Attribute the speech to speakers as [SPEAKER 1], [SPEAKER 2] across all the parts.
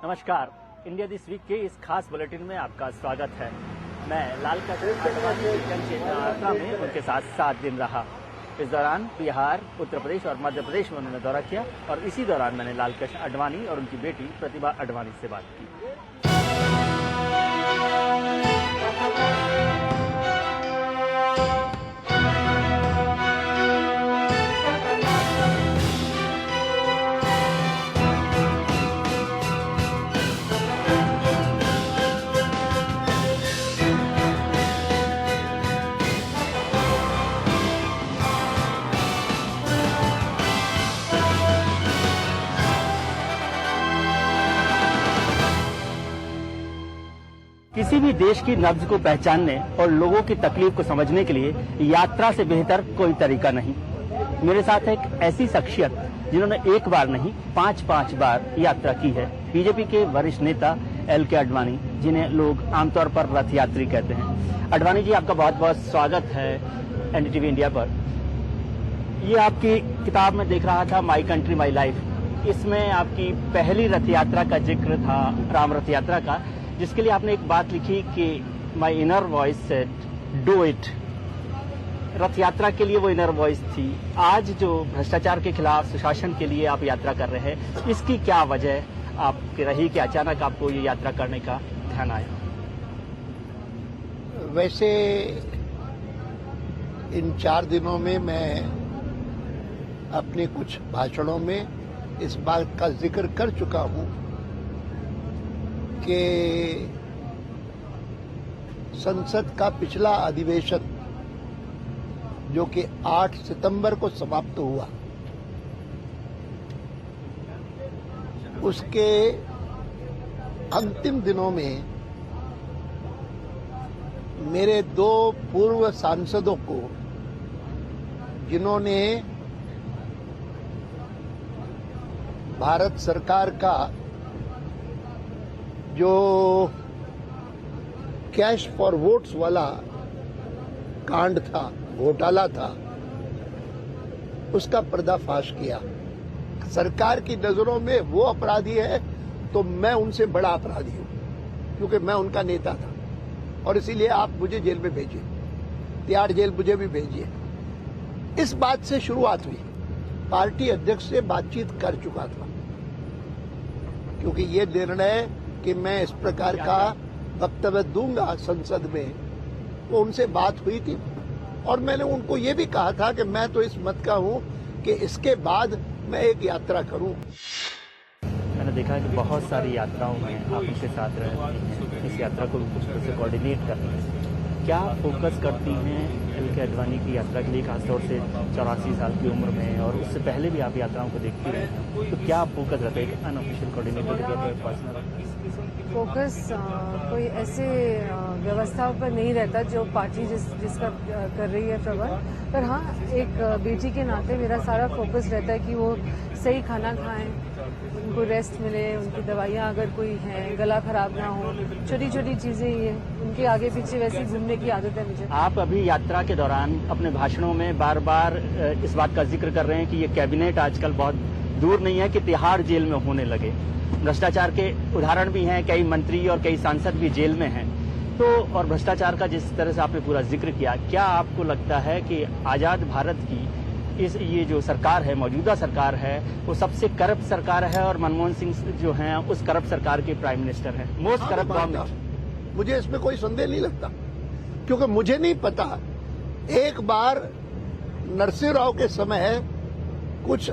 [SPEAKER 1] नमस्कार, India this week के इस खास बुलेटिन में आपका स्वागत है। मैं लालकृष्ण आडवाणी जनचेतना यात्रा में उनके साथ 7 दिन रहा। इस दौरान बिहार, उत्तर प्रदेश और मध्य प्रदेश में उन्होंने दौरा किया और इसी दौरान मैंने लालकृष्ण आडवाणी और उनकी बेटी प्रतिभा आडवाणी से बात की। किसी भी देश की नब्ज को पहचानने और लोगों की तकलीफ को समझने के लिए यात्रा से बेहतर कोई तरीका नहीं। मेरे साथ एक ऐसी शख्सियत जिन्होंने एक बार नहीं 5 बार यात्रा की है। बीजेपी के वरिष्ठ नेता LK आडवाणी, जिन्हें लोग आमतौर पर रथ यात्री कहते हैं। आडवाणी जी, आपका बहुत बहुत स्वागत है NDTV इंडिया पर। ये आपकी किताब में देख रहा था, माई कंट्री माई लाइफ। इसमें आपकी पहली रथ यात्रा का जिक्र था, राम रथ यात्रा का, जिसके लिए आपने एक बात लिखी कि my inner voice said do it. रथ यात्रा के लिए वो इनर वॉइस थी। आज जो भ्रष्टाचार के खिलाफ सुशासन के लिए आप यात्रा कर रहे हैं, इसकी क्या वजह आपकी रही कि अचानक आपको ये यात्रा करने का ध्यान आया?
[SPEAKER 2] वैसे इन 4 दिनों में मैं अपने कुछ भाषणों में इस बात का जिक्र कर चुका हूं कि संसद का पिछला अधिवेशन जो कि 8 सितंबर को समाप्त हुआ, उसके अंतिम दिनों में मेरे 2 पूर्व सांसदों को, जिन्होंने भारत सरकार का जो कैश फॉर वोट्स वाला कांड था, घोटाला था, उसका पर्दाफाश किया। सरकार की नजरों में वो अपराधी है तो मैं उनसे बड़ा अपराधी हूं, क्योंकि मैं उनका नेता था और इसीलिए आप मुझे जेल में भेजिए, तिहाड़ जेल मुझे भी भेजिए। इस बात से शुरुआत हुई। पार्टी अध्यक्ष से बातचीत कर चुका था, क्योंकि ये निर्णय कि मैं इस प्रकार का वक्तव्य दूंगा संसद में, वो उनसे बात हुई थी और मैंने उनको ये भी कहा था कि मैं तो इस मत का हूं कि इसके बाद मैं एक यात्रा करूं।
[SPEAKER 1] मैंने देखा कि बहुत सारी यात्राओं में आप उनके साथ रहती हैं, इस यात्रा को कुछ तरह से कोऑर्डिनेट कर रही हैं। क्या फोकस करती हैं LK आडवाणी की यात्रा के लिए, खासतौर से 84 साल की उम्र में, और उससे पहले भी आप यात्राओं को देखती रही हैं, तो क्या फोकस रहता है एक अनऑफिशियल कोऑर्डिनेटर के तौर पर, पर्सनल
[SPEAKER 3] फोकस? कोई ऐसे व्यवस्था पर नहीं रहता जो पार्टी जिसका कर रही है प्रबंध, पर हाँ, एक बेटी के नाते मेरा सारा फोकस रहता है कि वो सही खाना खाएं, उनको रेस्ट मिले, उनकी दवाइयाँ अगर कोई हैं, गला खराब ना हो, छोटी छोटी चीजें ये उनके आगे पीछे वैसे घूमने की आदत है मुझे।
[SPEAKER 1] आप अभी यात्रा के दौरान अपने भाषणों में बार बार इस बात का जिक्र कर रहे हैं कि ये कैबिनेट आजकल बहुत दूर नहीं है कि तिहाड़ जेल में होने लगे। भ्रष्टाचार के उदाहरण भी हैं, कई मंत्री और कई सांसद भी जेल में हैं। तो और भ्रष्टाचार का जिस तरह से आपने पूरा जिक्र किया, क्या आपको लगता है कि आजाद भारत की ये जो सरकार है, मौजूदा सरकार है, वो सबसे करप्ट सरकार है और मनमोहन सिंह जो हैं उस करप्ट सरकार के प्राइम मिनिस्टर हैं, मोस्ट करप्ट गवर्नमेंट?
[SPEAKER 2] मुझे इसमें कोई संदेह नहीं लगता, क्योंकि मुझे नहीं पता। एक बार नरसिंह राव के समय कुछ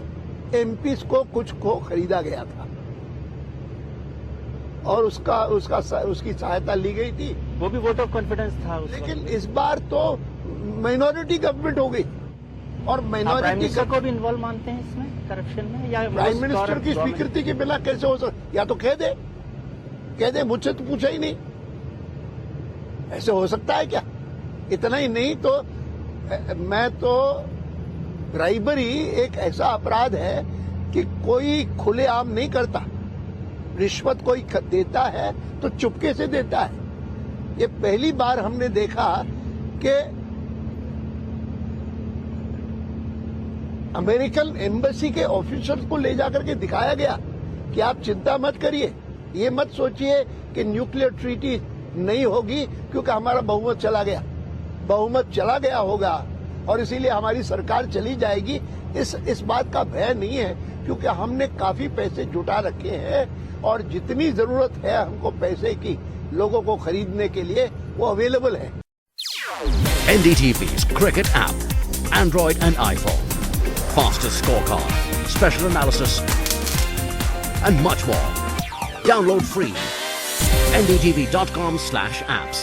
[SPEAKER 2] MPs को कुछ को खरीदा गया था और उसकी सहायता ली गई थी,
[SPEAKER 1] वो भी वोट ऑफ कॉन्फिडेंस था।
[SPEAKER 2] लेकिन इस बार तो माइनॉरिटी गवर्नमेंट हो गई और माइनॉरिटी
[SPEAKER 1] को भी इन्वॉल्व मानते हैं इसमें, करप्शन में? या
[SPEAKER 2] प्राइम मिनिस्टर की स्वीकृति के बिना कैसे हो सकता? या तो कह दे, मुझसे तो पूछा ही नहीं। ऐसे हो सकता है क्या? इतना ही नहीं तो मैं तो ब्राइबरी एक ऐसा अपराध है कि कोई खुलेआम नहीं करता। रिश्वत कोई देता है तो चुपके से देता है। ये पहली बार हमने देखा कि अमेरिकन एम्बेसी के ऑफिसर्स को ले जाकर के दिखाया गया कि आप चिंता मत करिए, ये मत सोचिए कि न्यूक्लियर ट्रीटी नहीं होगी क्योंकि हमारा बहुमत चला गया। बहुमत चला गया होगा और इसीलिए हमारी सरकार चली जाएगी, इस बात का भय नहीं है, क्योंकि हमने काफी पैसे जुटा रखे हैं और जितनी जरूरत है हमको पैसे की लोगों को खरीदने के लिए वो अवेलेबल है।
[SPEAKER 4] NDTV's Cricket app, Android and iPhone, fastest scorecard, special analysis, and much more. Download free. ndtv.com/apps.